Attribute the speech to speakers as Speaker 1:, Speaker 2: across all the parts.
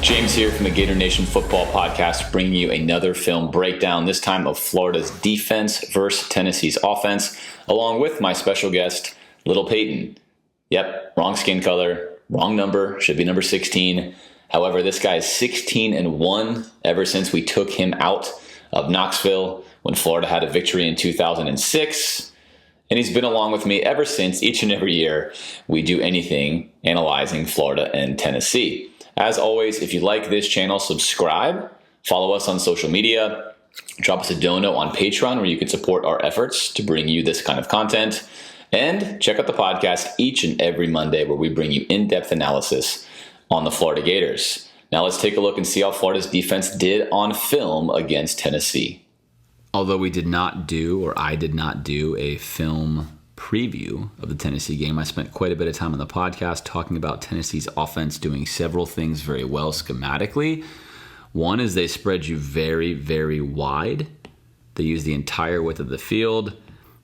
Speaker 1: James here from the Gator Nation Football Podcast, bringing you another film breakdown, this time of Florida's defense versus Tennessee's offense, along with my special guest, Little Peyton. Yep, wrong skin color, wrong number, should be number 16. However, this guy is 16-1 ever since we took him out of Knoxville when Florida had a victory in 2006. And he's been along with me ever since. Each and every year we do anything analyzing Florida and Tennessee. As always, if you like this channel, subscribe, follow us on social media, drop us a dono on Patreon where you can support our efforts to bring you this kind of content, and check out the podcast each and every Monday where we bring you in-depth analysis on the Florida Gators. Now let's take a look and see how Florida's defense did on film against Tennessee. Although we did not do, or I did not do, a film preview of the Tennessee game, I spent quite a bit of time on the podcast talking about Tennessee's offense doing several things very well schematically. One is they spread you very, very wide. They use the entire width of the field.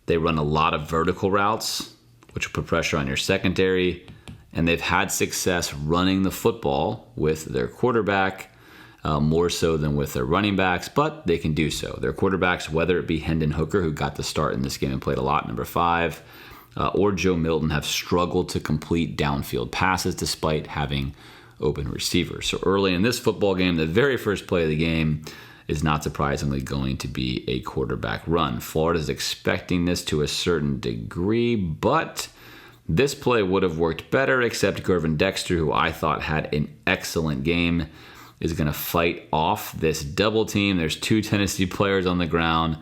Speaker 1: They run a lot of vertical routes, which will put pressure on your secondary. And they've had success running the football with their quarterback, more so than with their running backs, but they can do so. Their quarterbacks, whether it be Hendon Hooker, who got the start in this game and played a lot, number 5, or Joe Milton, have struggled to complete downfield passes despite having open receivers. So early in this football game, the very first play of the game is not surprisingly going to be a quarterback run. Florida's expecting this to a certain degree, but this play would have worked better, except Gervin Dexter, who I thought had an excellent game, is going to fight off this double team. There's 2 Tennessee players on the ground.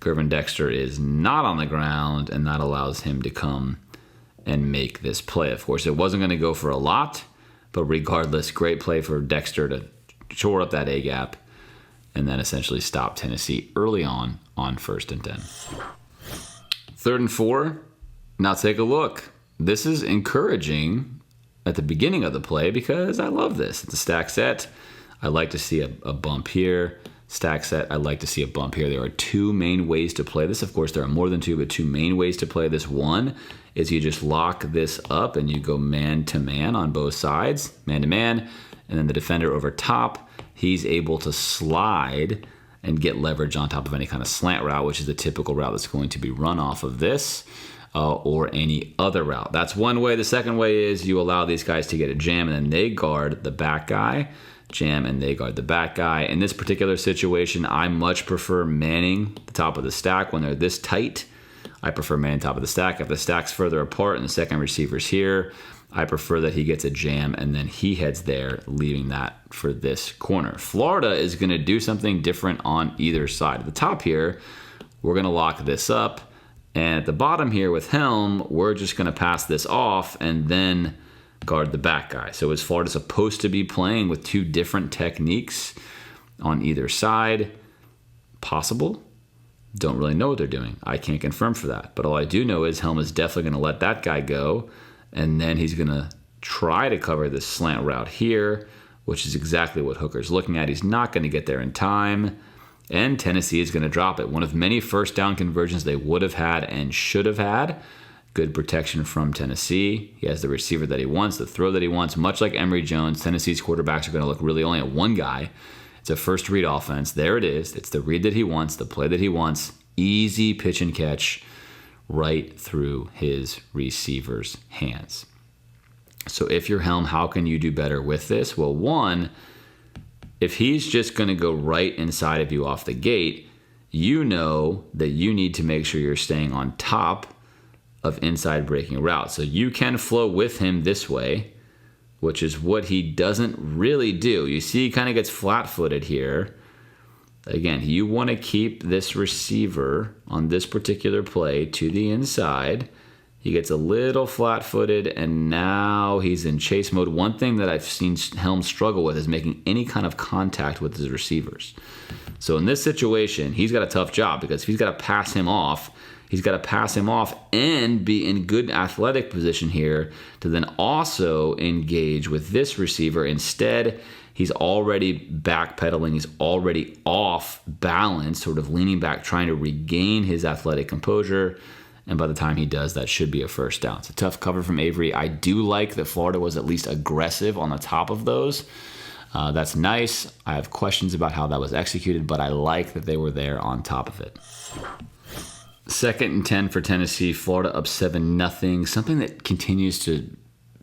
Speaker 1: Gervin Dexter is not on the ground, and that allows him to come and make this play. Of course, it wasn't going to go for a lot, but regardless, great play for Dexter to shore up that A-gap and then essentially stop Tennessee early on 1st and 10. 3rd and 4. Now take a look. This is encouraging at the beginning of the play because I love this. It's a stack set. I like to see a bump here. Stack set, I like to see a bump here. There are 2 main ways to play this. Of course, there are more than 2, but 2 main ways to play this. One is you just lock this up and you go man-to-man on both sides, man-to-man, and then the defender over top, he's able to slide and get leverage on top of any kind of slant route, which is the typical route that's going to be run off of this. Or any other route. That's one way. The second way is you allow these guys to get a jam and then they guard the back guy. Jam and they guard the back guy. In this particular situation, I much prefer manning the top of the stack when they're this tight. I prefer manning top of the stack. If the stack's further apart and the second receiver's here, I prefer that he gets a jam and then he heads there, leaving that for this corner. Florida is going to do something different on either side. At the top here, we're going to lock this up. And at the bottom here with Helm, we're just going to pass this off and then guard the back guy. So is Florida supposed to be playing with 2 different techniques on either side? Possible. Don't really know what they're doing. I can't confirm for that. But all I do know is Helm is definitely going to let that guy go. And then he's going to try to cover this slant route here, which is exactly what Hooker's looking at. He's not going to get there in time. And Tennessee is going to drop it. One of many first down conversions they would have had and should have had. Good protection from Tennessee. He has the receiver that he wants, the throw that he wants. Much like Emory Jones, Tennessee's quarterbacks are going to look really only at one guy. It's a first read offense. There it is. It's the read that he wants, the play that he wants. Easy pitch and catch right through his receiver's hands. So if you're Helm, how can you do better with this? Well, one, if he's just going to go right inside of you off the gate, you know that you need to make sure you're staying on top of inside breaking routes. So you can flow with him this way, which is what he doesn't really do. You see he kind of gets flat-footed here. Again, you want to keep this receiver on this particular play to the inside. He gets a little flat-footed, and now he's in chase mode. One thing that I've seen Helm struggle with is making any kind of contact with his receivers. So in this situation, he's got a tough job because if he's got to pass him off, he's got to pass him off and be in good athletic position here to then also engage with this receiver. Instead, he's already backpedaling. He's already off balance, sort of leaning back, trying to regain his athletic composure. And by the time he does, that should be a first down. It's a tough cover from Avery. I do like that Florida was at least aggressive on the top of those. That's nice. I have questions about how that was executed, but I like that they were there on top of it. 2nd and 10 for Tennessee. Florida up 7-0. Something that continues to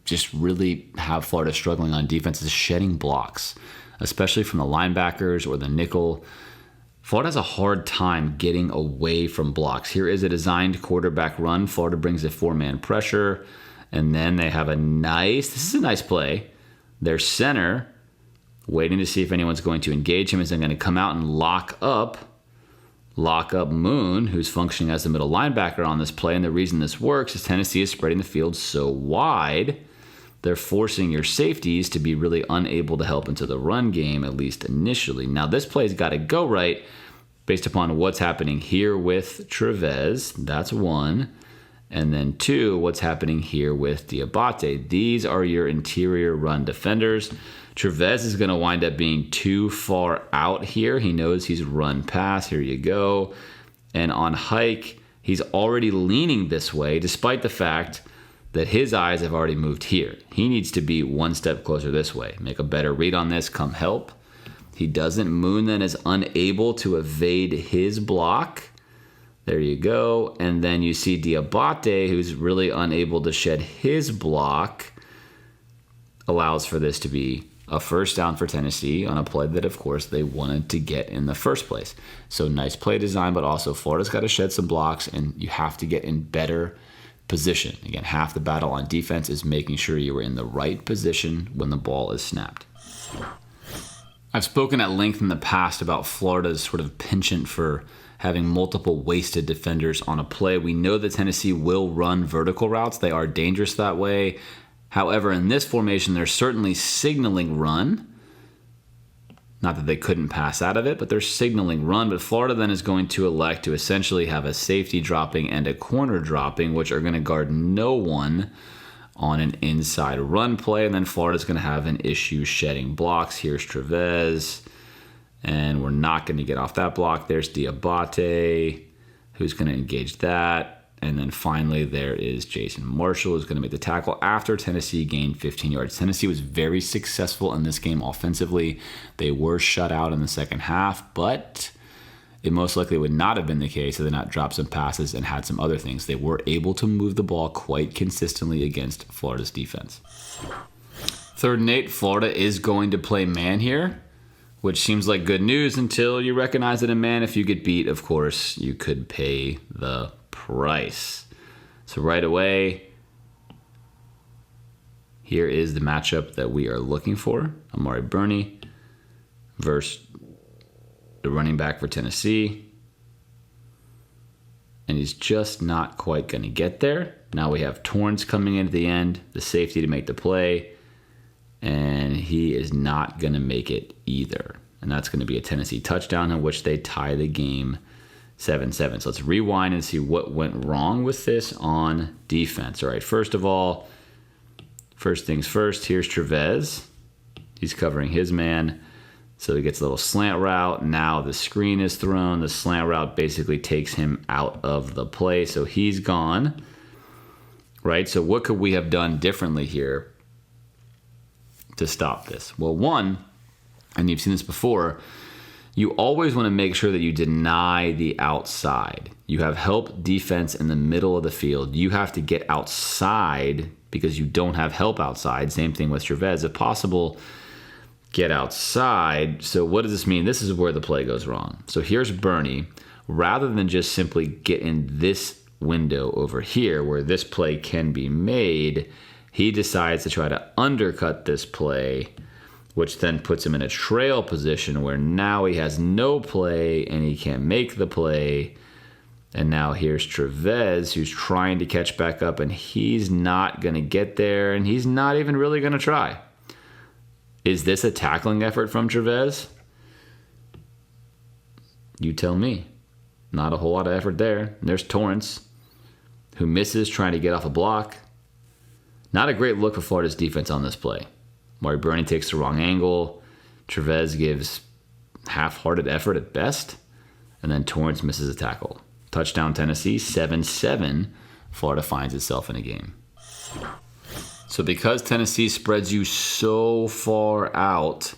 Speaker 1: just really have Florida struggling on defense is shedding blocks, especially from the linebackers or the nickel. Florida has a hard time getting away from blocks. Here is a designed quarterback run. Florida brings a 4-man pressure, and then they have this is a nice play. Their center, waiting to see if anyone's going to engage him, is then going to come out and lock up Moon, who's functioning as the middle linebacker on this play. And the reason this works is Tennessee is spreading the field so wide, they're forcing your safeties to be really unable to help into the run game, at least initially. Now, this play's got to go right based upon what's happening here with Trevez. That's 1. And then 2, what's happening here with Diabate. These are your interior run defenders. Trevez is going to wind up being too far out here. He knows he's run past. Here you go. And on hike, he's already leaning this way, despite the fact that his eyes have already moved here. He needs to be one step closer this way. Make a better read on this. Come help. He doesn't. Moon then is unable to evade his block. There you go. And then you see Diabate, who's really unable to shed his block, allows for this to be a first down for Tennessee on a play that, of course, they wanted to get in the first place. So nice play design, but also Florida's got to shed some blocks, and you have to get in better position. Again, half the battle on defense is making sure you are in the right position when the ball is snapped. I've spoken at length in the past about Florida's sort of penchant for having multiple wasted defenders on a play. We know that Tennessee will run vertical routes. They are dangerous that way. However, in this formation, they're certainly signaling run. Not that they couldn't pass out of it, but they're signaling run. But Florida then is going to elect to essentially have a safety dropping and a corner dropping, which are going to guard no one on an inside run play. And then Florida's going to have an issue shedding blocks. Here's Trevez. And we're not going to get off that block. There's Diabate, who's going to engage that. And then finally, there is Jason Marshall, who's going to make the tackle after Tennessee gained 15 yards. Tennessee was very successful in this game offensively. They were shut out in the second half, but it most likely would not have been the case had they not dropped some passes and had some other things. They were able to move the ball quite consistently against Florida's defense. 3rd and 8, Florida is going to play man here, which seems like good news until you recognize that in man, if you get beat, of course, you could pay the price. So right away, here is the matchup that we are looking for. Amari Burney versus the running back for Tennessee. And he's just not quite going to get there. Now we have Torrance coming in at the end, the safety to make the play. And he is not going to make it either. And that's going to be a Tennessee touchdown in which they tie the game 7-7. So let's rewind and see what went wrong with this on defense. All right, first of all, first things first, here's Trevez. He's covering his man. So he gets a little slant route. Now the screen is thrown. The slant route basically takes him out of the play. So he's gone. Right? So what could we have done differently here to stop this? Well, one, and you've seen this before, you always want to make sure that you deny the outside. You have help defense in the middle of the field. You have to get outside because you don't have help outside. Same thing with Trevez. If possible, get outside. So what does this mean? This is where the play goes wrong. So here's Burney. Rather than just simply get in this window over here where this play can be made, he decides to try to undercut this play, which then puts him in a trail position where now he has no play and he can't make the play. And now here's Trevez, who's trying to catch back up, and he's not going to get there, and he's not even really going to try. Is this a tackling effort from Trevez? You tell me. Not a whole lot of effort there. And there's Torrance, who misses trying to get off a block. Not a great look for Florida's defense on this play. Amari Burney takes the wrong angle. Trevez gives half-hearted effort at best. And then Torrance misses a tackle. Touchdown Tennessee, 7-7. Florida finds itself in a game. So because Tennessee spreads you so far out,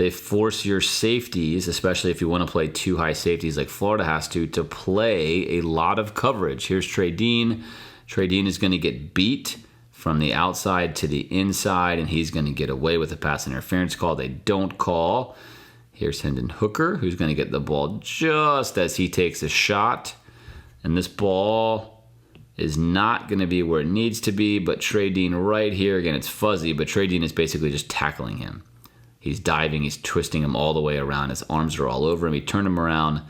Speaker 1: they force your safeties, especially if you want to play two high safeties like Florida has to play a lot of coverage. Here's Trey Dean. Trey Dean is going to get beat from the outside to the inside, and he's going to get away with a pass interference call they don't call. Here's Hendon Hooker, who's going to get the ball just as he takes a shot. And this ball is not going to be where it needs to be, but Trey Dean right here, again, it's fuzzy, but Trey Dean is basically just tackling him. He's diving, he's twisting him all the way around. His arms are all over him. He turned him around.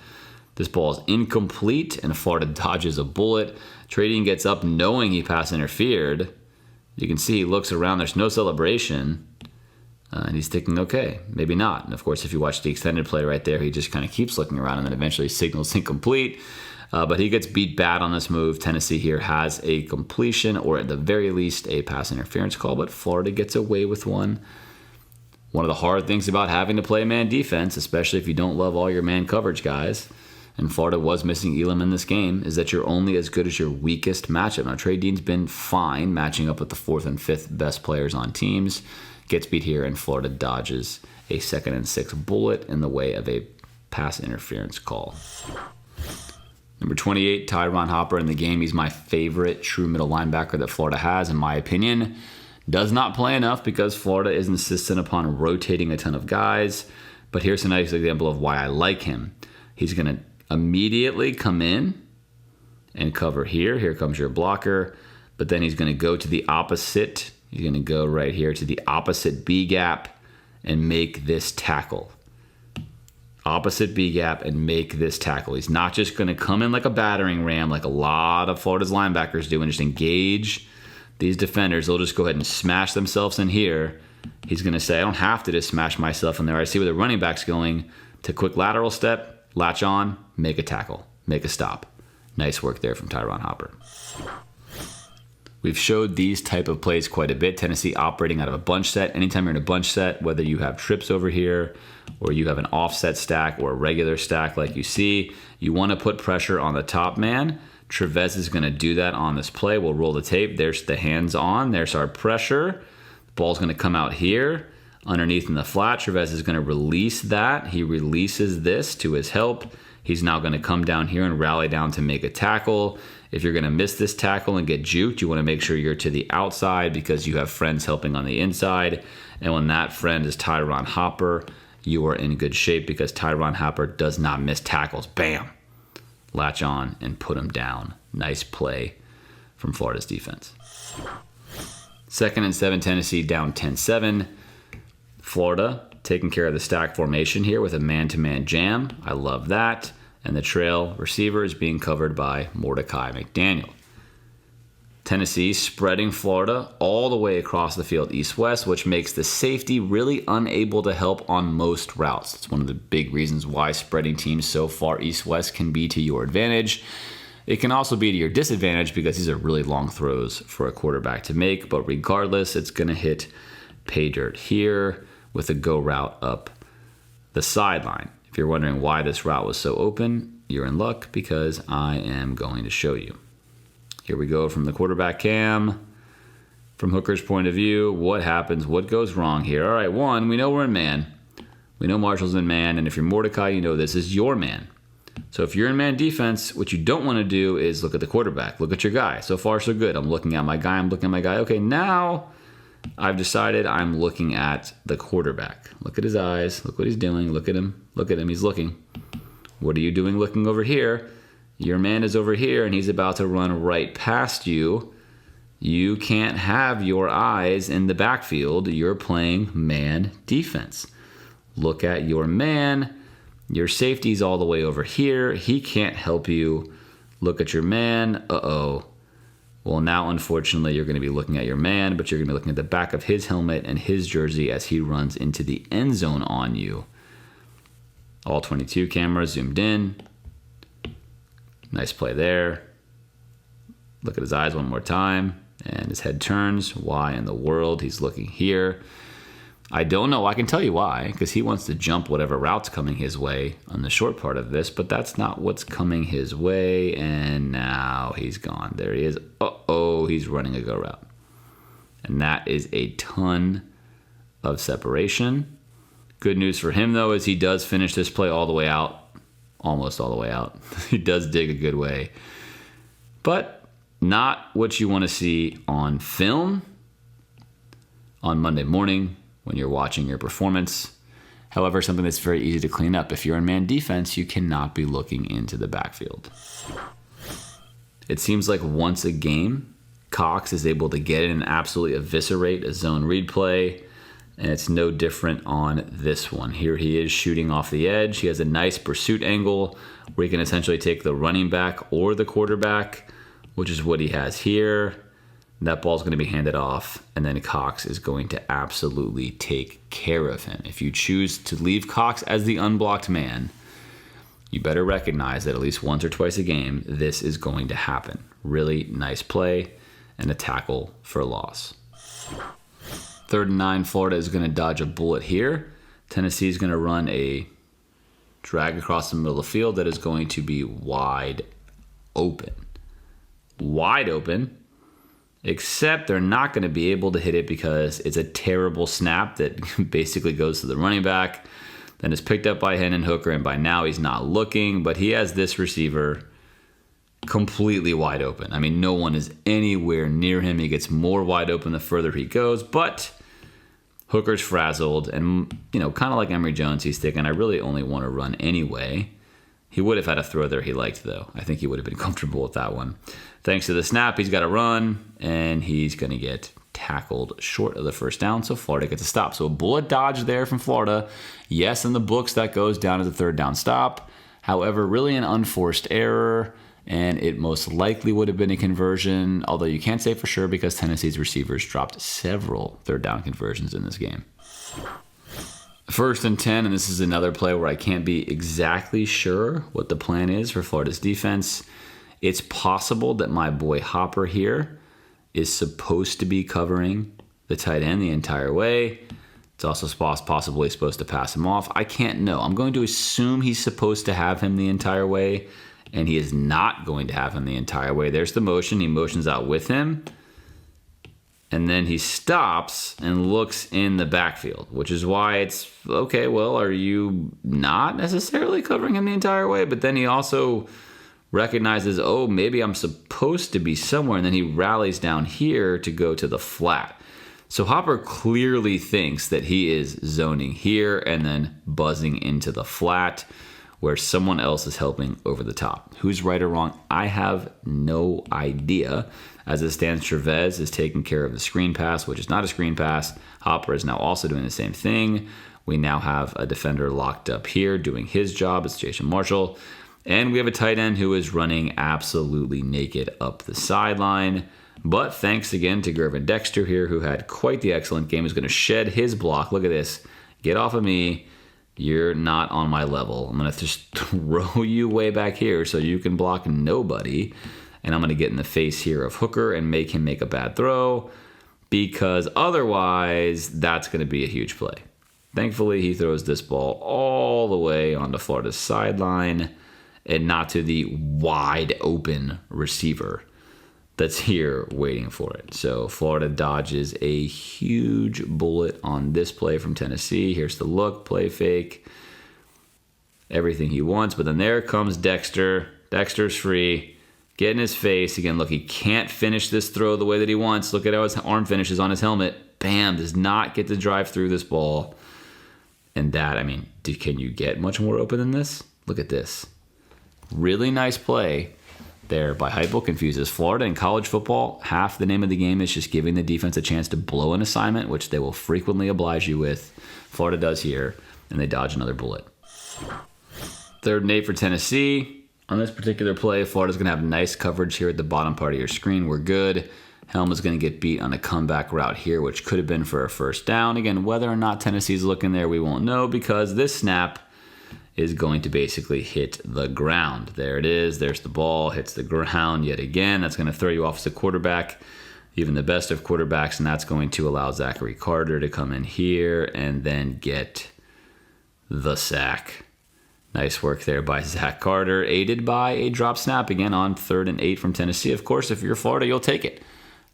Speaker 1: This ball is incomplete, and Florida dodges a bullet. Trey Dean gets up knowing he pass interfered. You can see he looks around. There's no celebration. And he's thinking, okay, maybe not. And of course, if you watch the extended play right there, he just kind of keeps looking around and then eventually signals incomplete. But he gets beat bad on this move. Tennessee here has a completion, or at the very least, a pass interference call. But Florida gets away with one. One of the hard things about having to play man defense, especially if you don't love all your man coverage guys, and Florida was missing Elam in this game, is that you're only as good as your weakest matchup. Now, Trey Dean's been fine matching up with the 4th and 5th best players on teams. Gets beat here, and Florida dodges a 2nd and 6 bullet in the way of a pass interference call. Number 28, Tyron Hopper in the game. He's my favorite true middle linebacker that Florida has, in my opinion. Does not play enough because Florida is insistent upon rotating a ton of guys. But here's a nice example of why I like him. He's going to immediately come in and cover here. Here comes your blocker. But then he's going to go to the opposite. He's going to go right here to the opposite B gap and make this tackle. Opposite B gap and make this tackle. He's not just going to come in like a battering ram like a lot of Florida's linebackers do and just engage these defenders. They'll just go ahead and smash themselves in here. He's going to say, I don't have to just smash myself in there. I see where the running back's going. To quick lateral step, latch on, make a tackle, make a stop. Nice work there from Tyron Hopper. We've showed these type of plays quite a bit. Tennessee operating out of a bunch set. Anytime you're in a bunch set, whether you have trips over here or you have an offset stack or a regular stack like you see, you want to put pressure on the top man. Trevez is going to do that on this play. We'll roll the tape. There's the hands on. There's our pressure. The ball's going to come out here underneath in the flat. Trevez is going to release that. He releases this to his help. He's now going to come down here and rally down to make a tackle. If you're going to miss this tackle and get juked, you want to make sure you're to the outside because you have friends helping on the inside. And when that friend is Tyron Hopper, you are in good shape because Tyron Hopper does not miss tackles. Bam! Latch on and put him down. Nice play from Florida's defense. 2nd and 7, Tennessee down 10-7. Florida taking care of the stack formation here with a man-to-man jam. I love that. And the trail receiver is being covered by Mordecai McDaniel. Tennessee spreading Florida all the way across the field east-west, which makes the safety really unable to help on most routes. It's one of the big reasons why spreading teams so far east-west can be to your advantage. It can also be to your disadvantage because these are really long throws for a quarterback to make, but regardless, it's going to hit pay dirt here with a go route up the sideline. If you're wondering why this route was so open, you're in luck because I am going to show you. Here we go from the quarterback cam. From Hooker's point of view, what happens? What goes wrong here? All right, one, we know we're in man. We know Marshall's in man, and if you're Mordecai, you know this is your man. So if you're in man defense, what you don't want to do is look at the quarterback. Look at your guy. So far, so good. I'm looking at my guy. I'm looking at my guy. Okay, now I've decided I'm looking at the quarterback. Look at his eyes. Look what he's doing. Look at him. Look at him. He's looking. What are you doing looking over here? Your man is over here, and he's about to run right past you. You can't have your eyes in the backfield. You're playing man defense. Look at your man. Your safety's all the way over here. He can't help you. Look at your man. Uh-oh. Well, now, unfortunately, you're going to be looking at your man, but you're going to be looking at the back of his helmet and his jersey as he runs into the end zone on you. All 22 cameras zoomed in. Nice play there. Look at his eyes one more time. And his head turns. Why in the world? He's looking here. I don't know. I can tell you why. Because he wants to jump whatever route's coming his way on the short part of this. But that's not what's coming his way. And now he's gone. There he is. Uh-oh. He's running a go route. And that is a ton of separation. Good news for him, though, is he does finish this play all the way out. Almost all the way out. He does dig a good way. But not what you want to see on film on Monday morning when you're watching your performance. However, something that's very easy to clean up. If you're in man defense, you cannot be looking into the backfield. It seems like once a game, Cox is able to get in and absolutely eviscerate a zone read play, and it's no different on this one. Here he is shooting off the edge. He has a nice pursuit angle where he can essentially take the running back or the quarterback, which is what he has here. That ball's going to be handed off, and then Cox is going to absolutely take care of him. If you choose to leave Cox as the unblocked man, you better recognize that at least once or twice a game, this is going to happen. Really nice play and a tackle for a loss. 3rd and 9, Florida is going to dodge a bullet here. Tennessee is going to run a drag across the middle of the field that is going to be wide open. Wide open. Except they're not going to be able to hit it because it's a terrible snap that basically goes to the running back, then is picked up by Hendon Hooker, and by now he's not looking, but he has this receiver completely wide open. I mean, no one is anywhere near him. He gets more wide open the further he goes, but Hooker's frazzled, and kind of like Emory Jones, he's thinking, I really only want to run anyway. He would have had a throw there he liked, though. I think he would have been comfortable with that one. Thanks to the snap, he's got to run, and he's going to get tackled short of the first down, so Florida gets a stop. So a bullet dodge there from Florida. Yes, in the books, that goes down as a 3rd down stop. However, really an unforced error, and it most likely would have been a conversion, although you can't say for sure because Tennessee's receivers dropped several 3rd down conversions in this game. 1st and 10, and this is another play where I can't be exactly sure what the plan is for Florida's defense. It's possible that my boy Hopper here is supposed to be covering the tight end the entire way. It's also possibly supposed to pass him off. I can't know. I'm going to assume he's supposed to have him the entire way, and he is not going to have him the entire way. There's the motion. He motions out with him. And then he stops and looks in the backfield, which is why it's, okay, well, are you not necessarily covering him the entire way? But then he also recognizes, oh, maybe I'm supposed to be somewhere, and then he rallies down here to go to the flat. So Hopper clearly thinks that he is zoning here and then buzzing into the flat where someone else is helping over the top. Who's right or wrong? I have no idea. As it stands, Chavez is taking care of the screen pass, which is not a screen pass. Hopper is now also doing the same thing. We now have a defender locked up here doing his job. It's Jason Marshall. And we have a tight end who is running absolutely naked up the sideline. But thanks again to Gervin Dexter here, who had quite the excellent game. He's going to shed his block. Look at this. Get off of me. You're not on my level. I'm going to just throw you way back here so you can block nobody. And I'm going to get in the face here of Hooker and make him make a bad throw, because otherwise that's going to be a huge play. Thankfully, he throws this ball all the way onto Florida's sideline and not to the wide open receiver that's here waiting for it. So Florida dodges a huge bullet on this play from Tennessee. Here's the look, play fake, everything he wants. But then there comes Dexter. Dexter's free. Get in his face. Again, look, he can't finish this throw the way that he wants. Look at how his arm finishes on his helmet. Bam, does not get to drive through this ball. And that, I mean, can you get much more open than this? Look at this. Really nice play there by Heupel. Confuses Florida. In college football, half the name of the game is just giving the defense a chance to blow an assignment, which they will frequently oblige you with. Florida does here, and they dodge another bullet. 3rd and 8 for Tennessee. On this particular play, Florida's going to have nice coverage here at the bottom part of your screen. We're good. Helm is going to get beat on a comeback route here, which could have been for a 1st down. Again, whether or not Tennessee's looking there, we won't know, because this snap is going to basically hit the ground. There it is. There's the ball. Hits the ground yet again. That's going to throw you off as a quarterback, even the best of quarterbacks, and that's going to allow Zachary Carter to come in here and then get the sack. Nice work there by Zach Carter, aided by a drop snap again on 3rd and 8 from Tennessee. Of course, if you're Florida, you'll take it.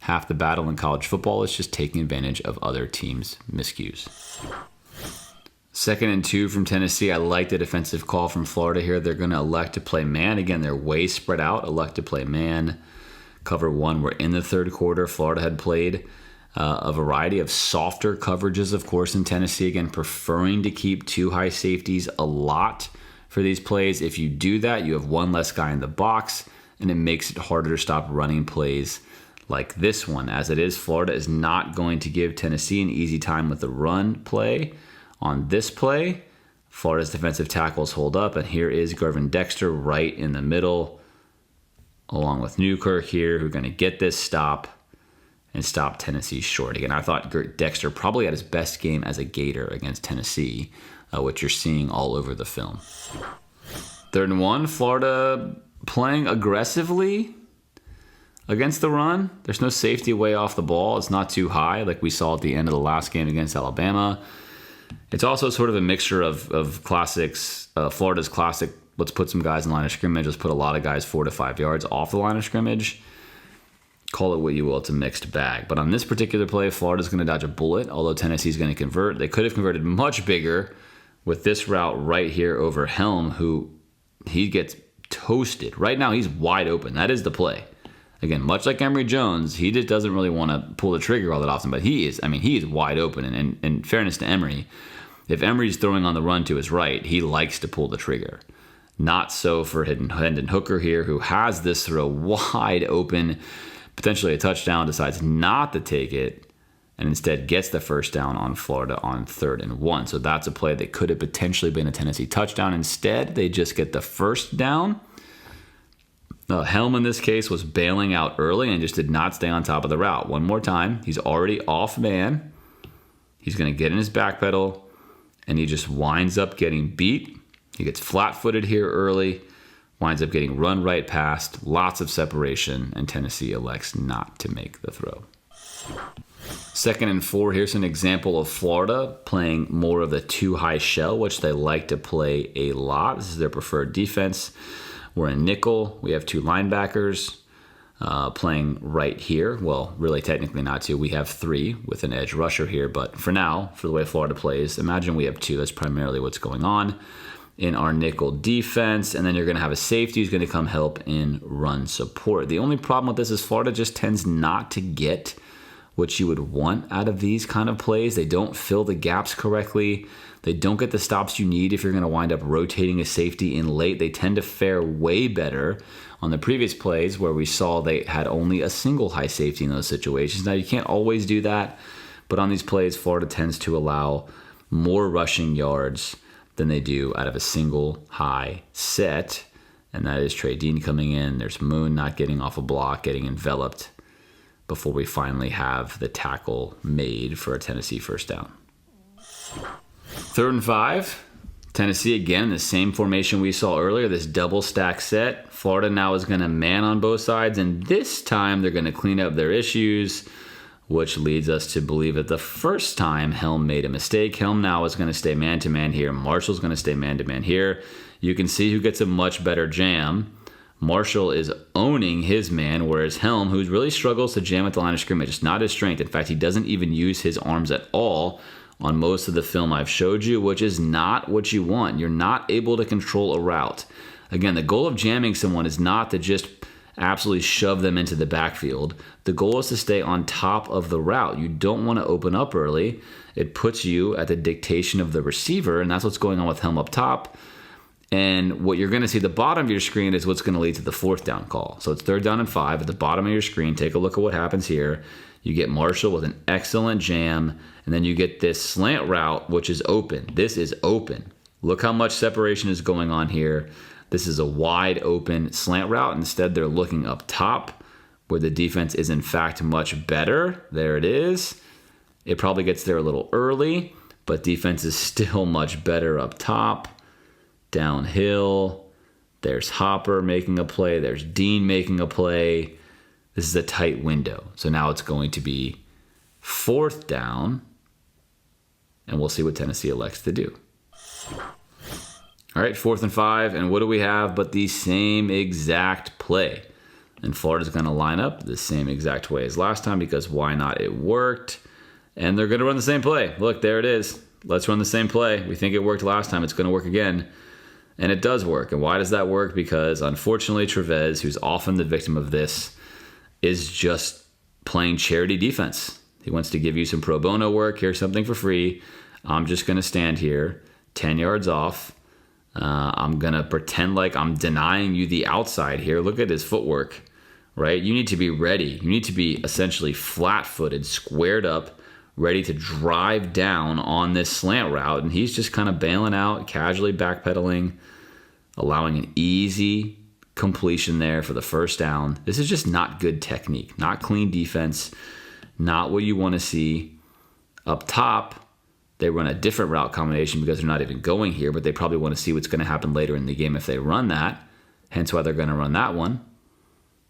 Speaker 1: Half the battle in college football is just taking advantage of other teams' miscues. 2nd and 2 from Tennessee. I like the defensive call from Florida here. They're going to elect to play man. Again, they're way spread out. Elect to play man. Cover 1. We're in the third quarter. Florida had played a variety of softer coverages, of course, in Tennessee. Again, preferring to keep 2 high safeties a lot for these plays. If you do that, you have 1 less guy in the box, and it makes it harder to stop running plays like this one. As it is, Florida is not going to give Tennessee an easy time with the run play. On this play, Florida's defensive tackles hold up, and here is Garvin Dexter right in the middle, along with Newkirk here, who are going to get this stop and stop Tennessee short. Again, I thought Dexter probably had his best game as a Gator against Tennessee, which you're seeing all over the film. 3rd and 1, Florida playing aggressively against the run. There's no safety way off the ball. It's not too high like we saw at the end of the last game against Alabama. It's also sort of a mixture of classics, Florida's classic, let's put some guys in line of scrimmage, let's put a lot of guys 4 to 5 yards off the line of scrimmage. Call it what you will, it's a mixed bag. But on this particular play, Florida's going to dodge a bullet, although Tennessee's going to convert. They could have converted much bigger with this route right here over Helm, who he gets toasted. Right now, he's wide open. That is the play. Again, much like Emory Jones, he just doesn't really want to pull the trigger all that often, but he is wide open. And in fairness to Emory, if Emory's throwing on the run to his right, he likes to pull the trigger. Not so for Hendon Hooker here, who has this throw wide open, potentially a touchdown, decides not to take it, and instead gets the first down on Florida on 3rd and 1. So that's a play that could have potentially been a Tennessee touchdown. Instead, they just get the first down. Helm in this case was bailing out early and just did not stay on top of the route. One more time, he's already off man. He's going to get in his back pedal, and he just winds up getting beat. He gets flat-footed here early, winds up getting run right past, lots of separation, and Tennessee elects not to make the throw. 2nd and 4, here's an example of Florida playing more of the 2 high shell, which they like to play a lot. This is their preferred defense. We're in nickel. We have 2 linebackers playing right here. Well, really technically not 2. We have 3 with an edge rusher here. But for now, for the way Florida plays, imagine we have 2. That's primarily what's going on in our nickel defense. And then you're going to have a safety who's going to come help in run support. The only problem with this is Florida just tends not to get what you would want out of these kind of plays. They don't fill the gaps correctly. They don't get the stops you need if you're going to wind up rotating a safety in late. They tend to fare way better on the previous plays where we saw they had only a single high safety in those situations. Now, you can't always do that, but on these plays, Florida tends to allow more rushing yards than they do out of a single high set, and that is Trey Dean coming in. There's Moon not getting off a block, getting enveloped before we finally have the tackle made for a Tennessee first down. 3rd and 5. Tennessee again in the same formation we saw earlier, this double stack set. Florida now is going to man on both sides, and this time they're going to clean up their issues, which leads us to believe that the first time Helm made a mistake. Helm now is going to stay man-to-man here. Marshall's going to stay man-to-man here. You can see who gets a much better jam. Marshall is owning his man, whereas Helm, who really struggles to jam at the line of scrimmage, it's not his strength. In fact, he doesn't even use his arms at all on most of the film I've showed you, which is not what you want. You're not able to control a route. Again, the goal of jamming someone is not to just absolutely shove them into the backfield. The goal is to stay on top of the route. You don't want to open up early. It puts you at the dictation of the receiver, and that's what's going on with Helm up top. And what you're going to see at the bottom of your screen is what's going to lead to the 4th down call. So it's 3rd down and 5 at the bottom of your screen. Take a look at what happens here. You get Marshall with an excellent jam, and then you get this slant route, which is open. This is open. Look how much separation is going on here. This is a wide open slant route. Instead, they're looking up top where the defense is, in fact, much better. There it is. It probably gets there a little early, but defense is still much better up top. Downhill, there's Hopper making a play, there's Dean making a play. This is a tight window. So now it's going to be 4th down, and we'll see what Tennessee elects to do. All right, 4th and 5, and what do we have but the same exact play? And Florida's going to line up the same exact way as last time because why not? It worked, and they're going to run the same play. Look, there it is. Let's run the same play. We think it worked last time. It's going to work again. And it does work. And why does that work? Because unfortunately, Trevez, who's often the victim of this, is just playing charity defense. He wants to give you some pro bono work. Here's something for free. I'm just going to stand here 10 yards off. I'm going to pretend like I'm denying you the outside here. Look at his footwork, right? You need to be ready. You need to be essentially flat-footed, squared up, ready to drive down on this slant route. And he's just kind of bailing out, casually backpedaling, allowing an easy completion there for the first down. This is just not good technique, not clean defense, not what you want to see. Up top, they run a different route combination because they're not even going here, but they probably want to see what's going to happen later in the game if they run that. Hence why they're going to run that one.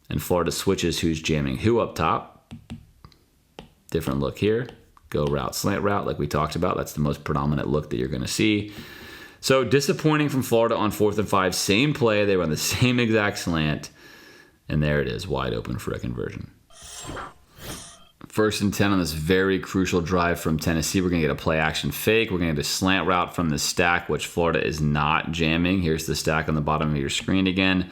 Speaker 1: And Florida switches who's jamming who up top. Different look here. Go route, slant route, like we talked about. That's the most predominant look that you're going to see. So disappointing from Florida on 4th and 5. Same play. They run the same exact slant. And there it is, wide open for a conversion. 1st and 10 on this very crucial drive from Tennessee. We're going to get a play action fake. We're going to get a slant route from the stack, which Florida is not jamming. Here's the stack on the bottom of your screen again.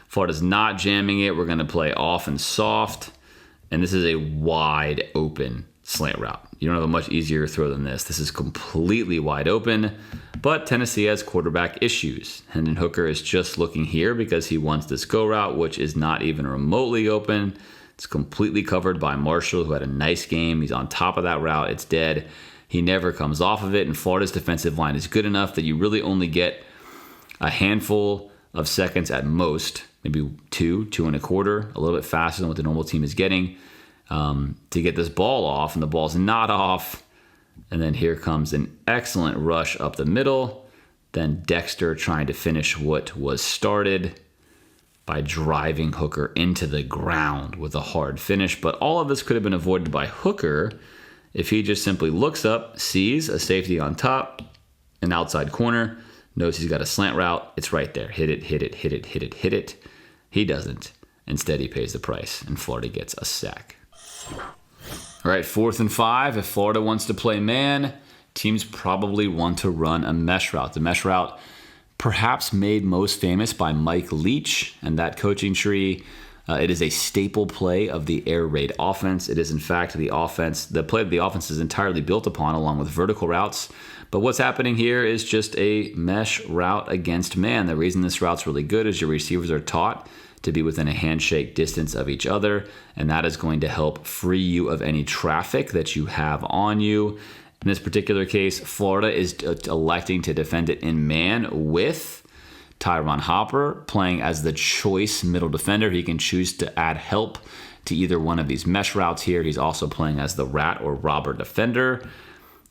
Speaker 1: Florida's not jamming it. We're going to play off and soft. And this is a wide open slant route. You don't have a much easier throw than this. This is completely wide open, but Tennessee has quarterback issues. Hendon Hooker is just looking here because he wants this go route, which is not even remotely open. It's completely covered by Marshall, who had a nice game. He's on top of that route. It's dead. He never comes off of it, and Florida's defensive line is good enough that you really only get a handful of seconds at most, maybe 2.25, a little bit faster than what the normal team is getting, to get this ball off, and the ball's not off. And then here comes an excellent rush up the middle. Then Dexter trying to finish what was started by driving Hooker into the ground with a hard finish. But all of this could have been avoided by Hooker if he just simply looks up, sees a safety on top, an outside corner, knows he's got a slant route. It's right there. Hit it, hit it, hit it, hit it, hit it. He doesn't. Instead, he pays the price, and Florida gets a sack. All right, 4th and 5. If Florida wants to play man, teams probably want to run a mesh route. The mesh route perhaps made most famous by Mike Leach and that coaching tree. It is a staple play of the air raid offense. It is, in fact, the play that the offense is entirely built upon, along with vertical routes. But what's happening here is just a mesh route against man. The reason this route's really good is your receivers are taught to be within a handshake distance of each other, and that is going to help free you of any traffic that you have on you. In this particular case, Florida is electing to defend it in man with Tyron Hopper playing as the choice middle defender. He can choose to add help to either one of these mesh routes here. He's also playing as the rat or robber defender.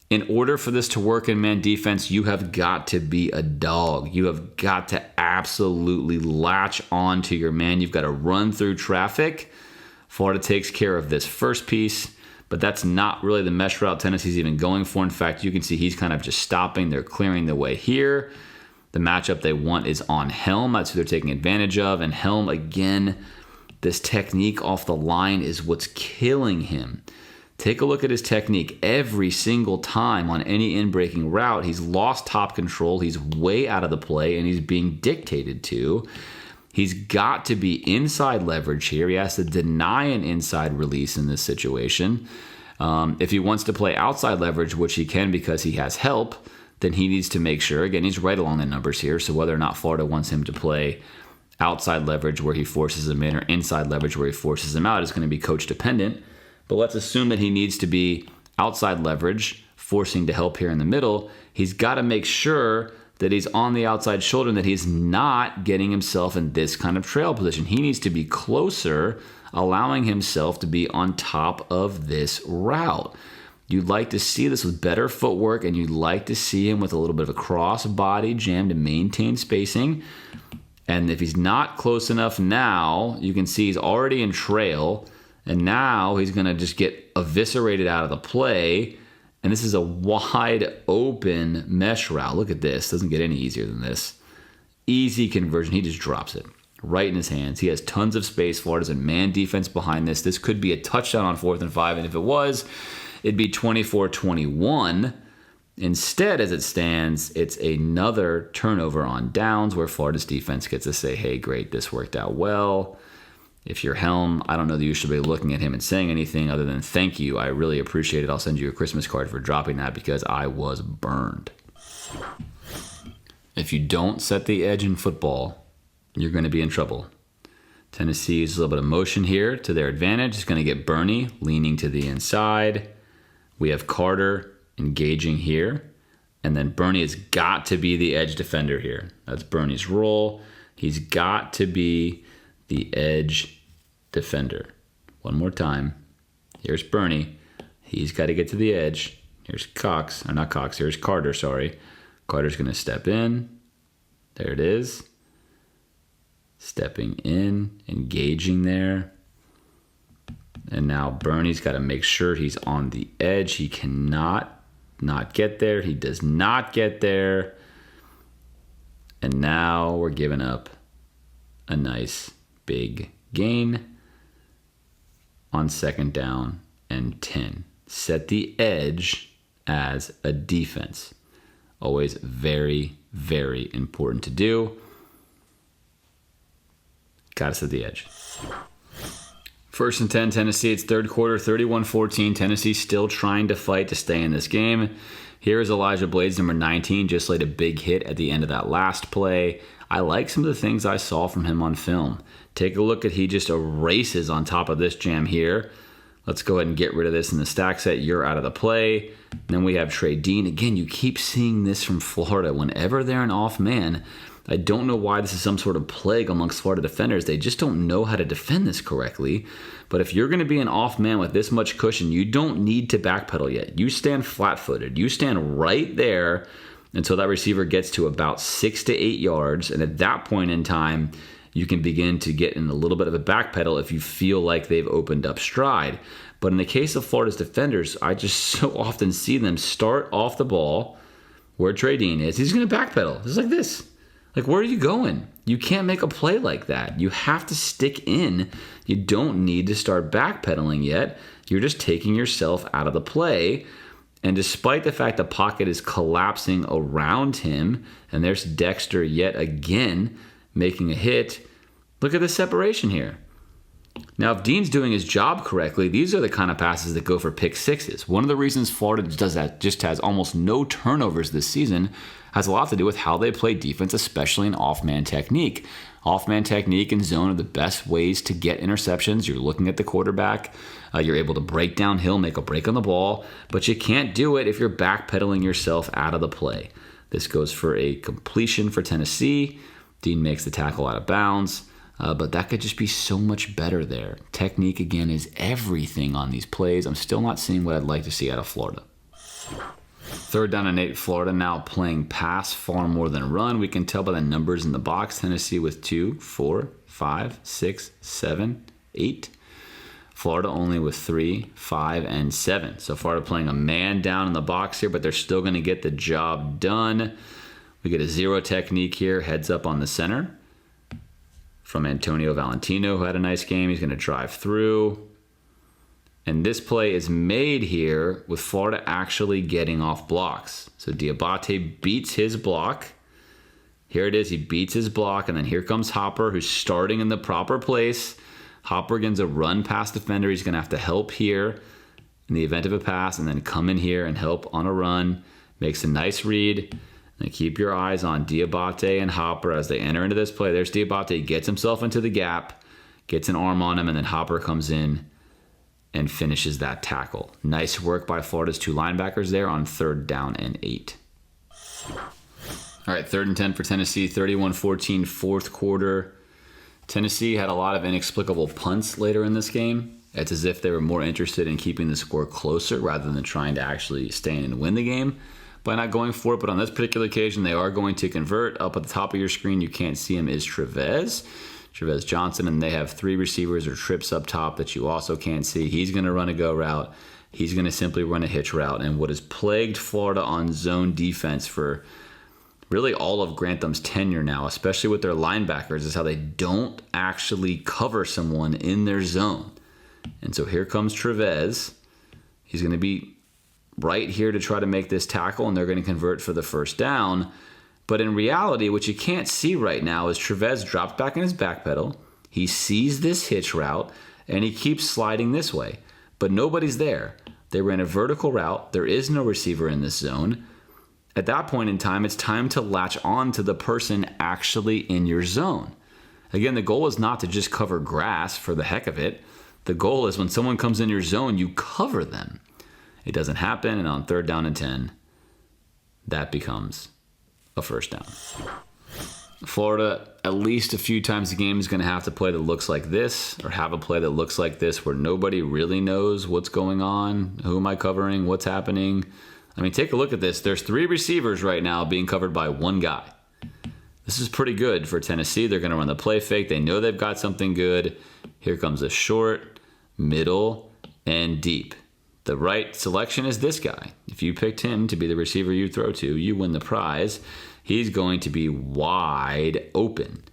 Speaker 1: In order for this to work in man defense, you have got to be a dog. You have got to absolutely latch on to your man. You've got to run through traffic. Florida takes care of this first piece, but that's not really the mesh route Tennessee's even going for. In fact, you can see he's kind of just stopping. They're clearing the way here. The matchup they want is on Helm. That's who they're taking advantage of. And Helm, again, this technique off the line is what's killing him. Take a look at his technique. Every single time on any in-breaking route, he's lost top control. He's way out of the play, and he's being dictated to. He's got to be inside leverage here. He has to deny an inside release in this situation. If he wants to play outside leverage, which he can because he has help, then he needs to make sure. Again, he's right along the numbers here, so whether or not Florida wants him to play outside leverage where he forces him in or inside leverage where he forces him out is going to be coach dependent. But let's assume that he needs to be outside leverage, forcing to help here in the middle. He's got to make sure that he's on the outside shoulder and that he's not getting himself in this kind of trail position. He needs to be closer, allowing himself to be on top of this route. You'd like to see this with better footwork, and you'd like to see him with a little bit of a cross body jam to maintain spacing. And if he's not close enough now, you can see he's already in trail. And now he's going to just get eviscerated out of the play. And this is a wide open mesh route. Look at this. Doesn't get any easier than this. Easy conversion. He just drops it right in his hands. He has tons of space. Florida's in man defense behind this. This could be a touchdown on 4th and 5. And if it was, it'd be 24-21. Instead, as it stands, it's another turnover on downs where Florida's defense gets to say, hey, great, this worked out well. If you're Helm, I don't know that you should be looking at him and saying anything other than thank you. I really appreciate it. I'll send you a Christmas card for dropping that because I was burned. If you don't set the edge in football, you're going to be in trouble. Tennessee uses a little bit of motion here to their advantage. It's going to get Bernie leaning to the inside. We have Carter engaging here. And then Bernie has got to be the edge defender here. That's Bernie's role. He's got to be the edge defender. One more time. Here's Bernie. He's got to get to the edge. Here's Cox. Or not Cox. Here's Carter, sorry. Carter's going to step in. There it is. Stepping in, engaging there. And now Bernie's got to make sure he's on the edge. He cannot not get there. He does not get there. And now we're giving up a nice big gain on 2nd down and 10. Set the edge as a defense. Always very, very important to do. Got to set the edge. 1st and 10, Tennessee. It's 3rd quarter, 31-14. Tennessee still trying to fight to stay in this game. Here is Elijah Blades, number 19, just laid a big hit at the end of that last play. I like some of the things I saw from him on film. Take a look at he just erases on top of this jam here. Let's go ahead and get rid of this in the stack set. You're out of the play. And then we have Trey Dean. Again, you keep seeing this from Florida. Whenever they're an off man, I don't know why this is some sort of plague amongst Florida defenders. They just don't know how to defend this correctly. But if you're going to be an off man with this much cushion, you don't need to backpedal yet. You stand flat-footed. You stand right there until that receiver gets to about 6 to 8 yards. And at that point in time, you can begin to get in a little bit of a backpedal if you feel like they've opened up stride. But in the case of Florida's defenders, I just so often see them start off the ball where Trey Dean is. He's going to backpedal. Just like this. Like, where are you going? You can't make a play like that. You have to stick in. You don't need to start backpedaling yet. You're just taking yourself out of the play. And despite the fact the pocket is collapsing around him, and there's Dexter yet again making a hit, look at the separation here. Now, if Dean's doing his job correctly, these are the kind of passes that go for pick sixes. One of the reasons Florida does that, just has almost no turnovers this season, has a lot to do with how they play defense, especially in off-man technique. Off-man technique and zone are the best ways to get interceptions. You're looking at the quarterback. You're able to break downhill, make a break on the ball, but you can't do it if you're backpedaling yourself out of the play. This goes for a completion for Tennessee. Dean makes the tackle out of bounds. But that could just be so much better there. Technique, again, is everything on these plays. I'm still not seeing what I'd like to see out of Florida. 3rd down and 8, Florida now playing pass far more than run. We can tell by the numbers in the box. Tennessee with 2, 4, 5, 6, 7, 8. Florida only with 3, 5, and 7. So Florida playing a man down in the box here, but they're still going to get the job done. We get a zero technique here, heads up on the center from Antonio Valentino, who had a nice game. He's going to drive through. And this play is made here with Florida actually getting off blocks. So Diabate beats his block. Here it is. He beats his block. And then here comes Hopper, who's starting in the proper place. Hopper gets a run past defender. He's going to have to help here in the event of a pass and then come in here and help on a run. Makes a nice read. And keep your eyes on Diabate and Hopper as they enter into this play. There's Diabate, gets himself into the gap, gets an arm on him, and then Hopper comes in and finishes that tackle. Nice work by Florida's 2 linebackers there on 3rd down and 8. All right, 3rd and 10 for Tennessee, 31-14, 4th quarter. Tennessee had a lot of inexplicable punts later in this game. It's as if they were more interested in keeping the score closer rather than trying to actually stay in and win the game by not going for it. But on this particular occasion, they are going to convert. Up at the top of your screen, you can't see him, is Trevez Johnson, and they have 3 receivers or trips up top that you also can't see. He's going to run a go route. He's going to simply run a hitch route. And what has plagued Florida on zone defense for really all of Grantham's tenure now, especially with their linebackers, is how they don't actually cover someone in their zone. And so here comes Trevez. He's going to be right here to try to make this tackle, and they're going to convert for the first down. But in reality, what you can't see right now is Trevez drops back in his back pedal. He sees this hitch route, and he keeps sliding this way. But nobody's there. They ran a vertical route. There is no receiver in this zone. At that point in time, it's time to latch on to the person actually in your zone. Again, the goal is not to just cover grass for the heck of it. The goal is when someone comes in your zone, you cover them. It doesn't happen, and on 3rd down and 10, that becomes a first down. Florida, at least a few times a game, is going to have to play that looks like this, or have a play that looks like this where nobody really knows what's going on. Who am I covering? What's happening? I mean, take a look at this. There's 3 receivers right now being covered by 1 guy. This is pretty good for Tennessee. They're going to run the play fake. They know they've got something good. Here comes a short, middle, and deep. The right selection is this guy. If you picked him to be the receiver you throw to, you win the prize. He's going to be wide open.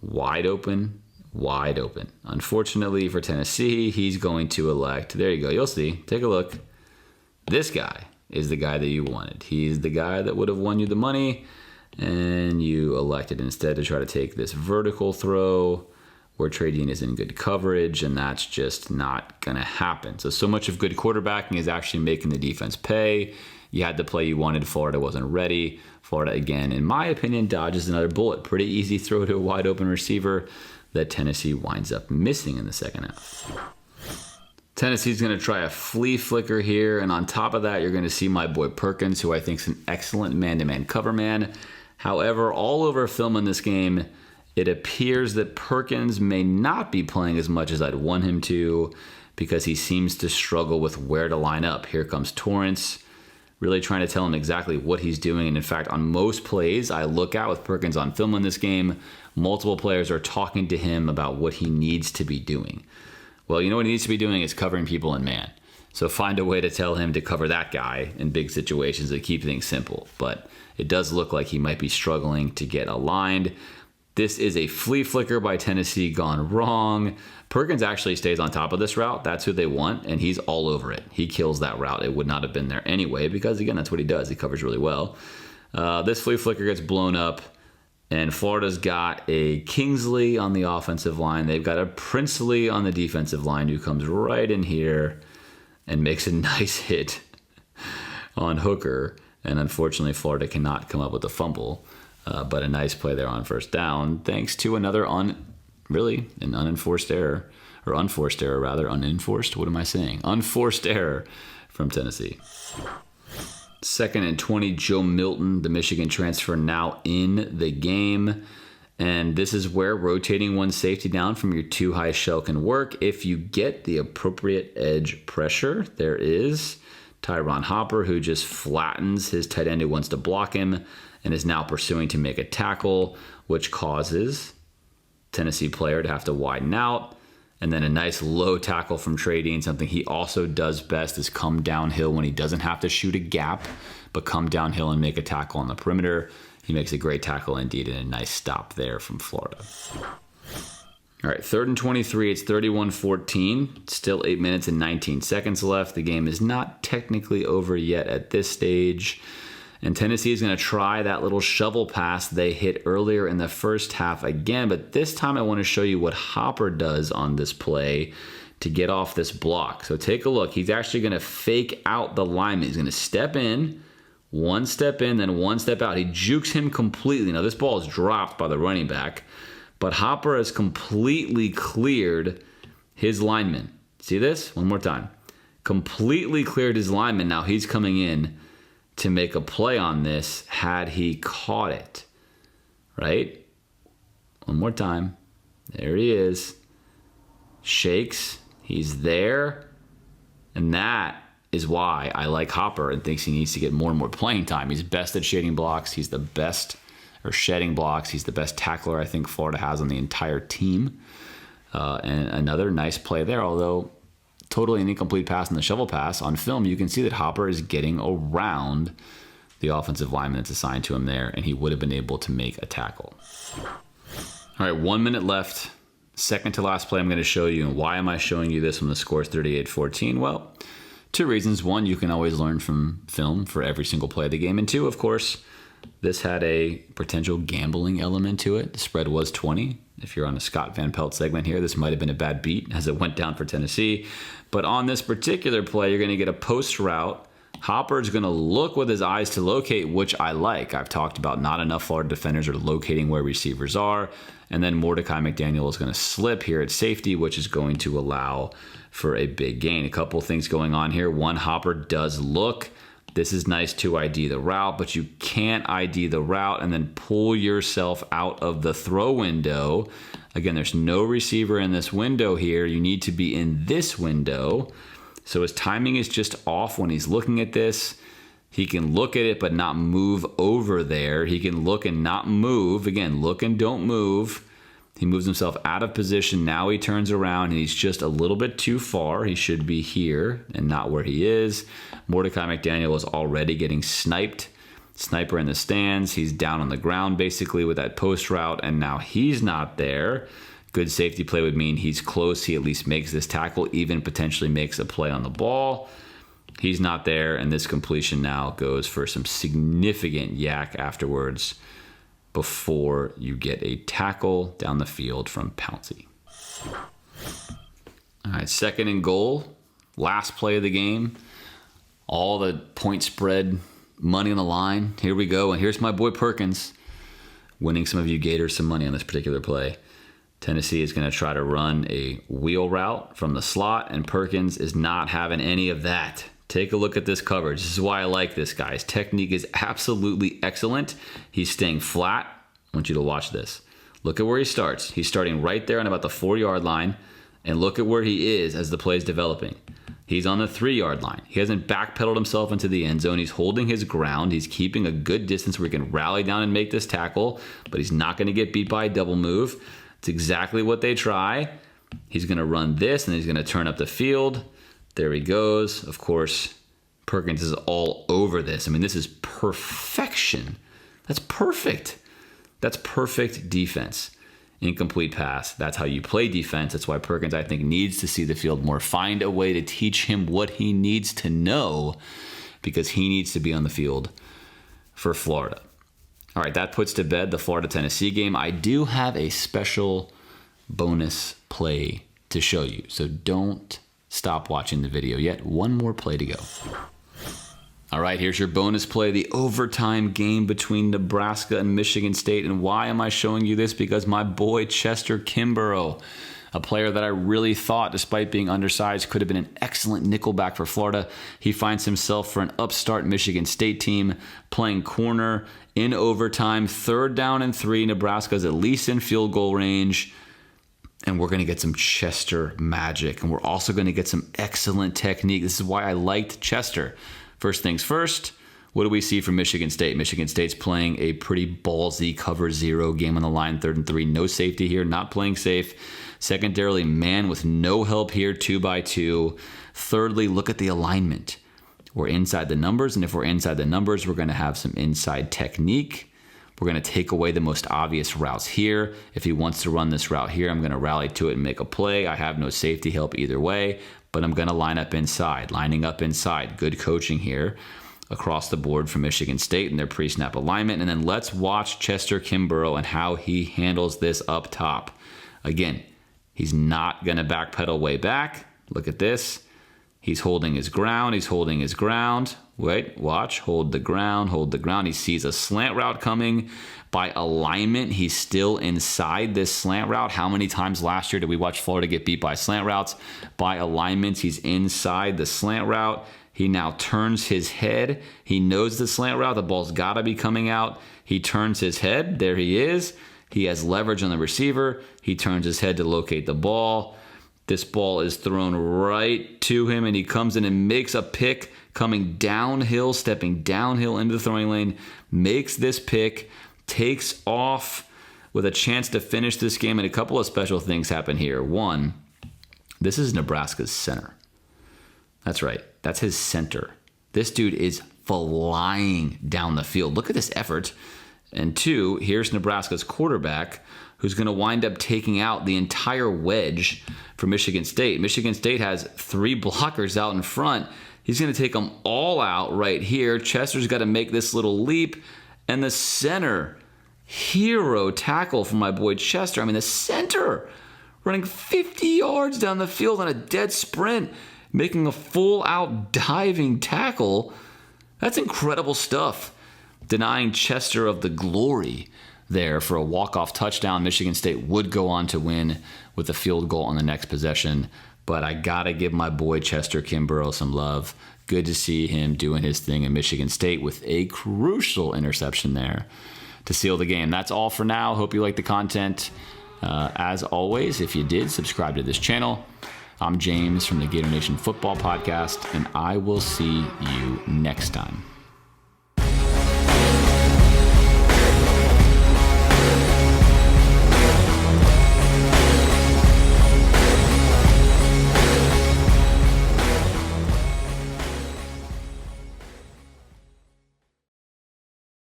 Speaker 1: Wide open, wide open. Unfortunately for Tennessee, he's going to elect. There you go. You'll see. Take a look. This guy is the guy that you wanted. He's the guy that would have won you the money. And you elected instead to try to take this vertical throw where Trey Dean is in good coverage, and that's just not going to happen. So much of good quarterbacking is actually making the defense pay. You had the play you wanted. Florida wasn't ready. Florida, again, in my opinion, dodges another bullet. Pretty easy throw to a wide open receiver that Tennessee winds up missing in the second half. Tennessee's going to try a flea flicker here, and on top of that, you're going to see my boy Perkins, who I think is an excellent man-to-man cover man. However, all over film in this game, it appears that Perkins may not be playing as much as I'd want him to because he seems to struggle with where to line up. Here comes Torrance, really trying to tell him exactly what he's doing. And in fact, on most plays I look at with Perkins on film in this game, multiple players are talking to him about what he needs to be doing. Well, you know what he needs to be doing is covering people in man. So find a way to tell him to cover that guy in big situations to keep things simple. But it does look like he might be struggling to get aligned. This is a flea flicker by Tennessee gone wrong. Perkins actually stays on top of this route. That's who they want, and he's all over it. He kills that route. It would not have been there anyway because, again, that's what he does. He covers really well. This flea flicker gets blown up, and Florida's got a Kingsley on the offensive line. They've got a Princely on the defensive line who comes right in here and makes a nice hit on Hooker. And unfortunately, Florida cannot come up with a fumble. But a nice play there on first down, thanks to another unenforced error from Tennessee. 2nd and 20, Joe Milton, the Michigan transfer, now in the game. And this is where rotating one safety down from your 2 high shell can work if you get the appropriate edge pressure. There is Tyron Hopper, who just flattens his tight end who wants to block him and is now pursuing to make a tackle, which causes Tennessee player to have to widen out. And then a nice low tackle from Trey Dean. Something he also does best is come downhill when he doesn't have to shoot a gap, but come downhill and make a tackle on the perimeter. He makes a great tackle indeed, and a nice stop there from Florida. All right, 3rd and 23, it's 31-14. Still 8 minutes and 19 seconds left. The game is not technically over yet at this stage. And Tennessee is going to try that little shovel pass they hit earlier in the first half again. But this time I want to show you what Hopper does on this play to get off this block. So take a look. He's actually going to fake out the lineman. He's going to step in, 1 step in, then 1 step out. He jukes him completely. Now this ball is dropped by the running back, but Hopper has completely cleared his lineman. See this? One more time. Completely cleared his lineman. Now he's coming in to make a play on this had he caught it, right? One more time. There he is. Shakes. He's there. And that is why I like Hopper and thinks he needs to get more and more playing time. He's best at shading blocks. He's the best, or shedding blocks. He's the best tackler I think Florida has on the entire team. And another nice play there, although totally an incomplete pass in the shovel pass. On film, you can see that Hopper is getting around the offensive lineman that's assigned to him there, and he would have been able to make a tackle. All right, 1 minute left. Second to last play I'm going to show you. And why am I showing you this when the score is 38-14? Well, Two reasons. One, you can always learn from film for every single play of the game. And two, of course, this had a potential gambling element to it. The spread was 20. If you're on a Scott Van Pelt segment here, this might have been a bad beat as it went down for Tennessee. But on this particular play, you're going to get a post route. Hopper's going to look with his eyes to locate, which I like. I've talked about not enough Florida defenders are locating where receivers are. And then Mordecai McDaniel is going to slip here at safety, which is going to allow for a big gain. A couple things going on here. One, Hopper does look. This is nice to ID the route, but you can't ID the route and then pull yourself out of the throw window. Again, there's no receiver in this window here. You need to be in this window. So his timing is just off when he's looking at this. He can look at it but not move over there. He can look and not move. Again, look and don't move. He moves himself out of position. Now he turns around and he's just a little bit too far. He should be here and not where he is. Mordecai McDaniel is already getting sniped. Sniper in the stands. He's down on the ground basically with that post route, and now he's not there. Good safety play would mean he's close. He at least makes this tackle, even potentially makes a play on the ball. He's not there, and this completion now goes for some significant yak afterwards before you get a tackle down the field from Pouncey. All right, 2nd and goal. Last play of the game. All the point spread, money on the line. Here we go, and here's my boy Perkins winning some of you Gators some money on this particular play. Tennessee is going to try to run a wheel route from the slot, and Perkins is not having any of that. Take a look at this coverage. This is why I like this guy. His technique is absolutely excellent. He's staying flat. I want you to watch this. Look at where he starts. He's starting right there on about the 4-yard line, and look at where he is as the play is developing. He's on the 3-yard line. He hasn't backpedaled himself into the end zone. He's holding his ground. He's keeping a good distance where he can rally down and make this tackle, but he's not going to get beat by a double move. It's exactly what they try. He's going to run this, and he's going to turn up the field. There he goes. Of course, Perkins is all over this. I mean, this is perfection. That's perfect. That's perfect defense. Incomplete pass. That's how you play defense. That's why Perkins, I think, needs to see the field more. Find a way to teach him what he needs to know, because he needs to be on the field for Florida. All right, that puts to bed the Florida-Tennessee game. I do have a special bonus play to show you, so don't stop watching the video yet. One more play to go. All right, here's your bonus play, the overtime game between Nebraska and Michigan State. And why am I showing you this? Because my boy Chester Kimbrough, a player that I really thought, despite being undersized, could have been an excellent nickelback for Florida. He finds himself for an upstart Michigan State team playing corner in overtime. 3rd down and 3. Nebraska's at least in field goal range. And we're going to get some Chester magic. And we're also going to get some excellent technique. This is why I liked Chester. First things first, what do we see from Michigan State? Michigan State's playing a pretty ballsy cover 0 game on the line, 3rd and 3. No safety here, not playing safe. Secondarily, man with no help here, 2x2. Thirdly, look at the alignment. We're inside the numbers, and if we're inside the numbers, we're going to have some inside technique. We're going to take away the most obvious routes here. If he wants to run this route here, I'm going to rally to it and make a play. I have no safety help either way, but I'm going to line up inside. Lining up inside. Good coaching here across the board from Michigan State and their pre-snap alignment. And then let's watch Chester Kimbrough and how he handles this up top. Again, he's not going to backpedal way back. Look at this. He's holding his ground. He's holding his ground. Wait, watch. Hold the ground. Hold the ground. He sees a slant route coming. By alignment, he's still inside this slant route. How many times last year did we watch Florida get beat by slant routes? By alignment, he's inside the slant route. He now turns his head. He knows the slant route. The ball's got to be coming out. He turns his head. There he is. He has leverage on the receiver. He turns his head to locate the ball. This ball is thrown right to him, and he comes in and makes a pick coming downhill, stepping downhill into the throwing lane, makes this pick, takes off with a chance to finish this game, and a couple of special things happen here. One, this is Nebraska's center. That's right. That's his center. This dude is flying down the field. Look at this effort. And two, here's Nebraska's quarterback, who's going to wind up taking out the entire wedge for Michigan State. Michigan State has 3 blockers out in front. He's going to take them all out right here. Chester's got to make this little leap. And the center, hero tackle from my boy Chester. I mean, the center running 50 yards down the field on a dead sprint, making a full-out diving tackle. That's incredible stuff. Denying Chester of the glory there for a walk-off touchdown. Michigan State would go on to win with a field goal on the next possession. But I got to give my boy Chester Kimbrough some love. Good to see him doing his thing in Michigan State with a crucial interception there to seal the game. That's all for now. Hope you liked the content. As always, if you did, subscribe to this channel. I'm James from the Gator Nation Football Podcast, and I will see you next time.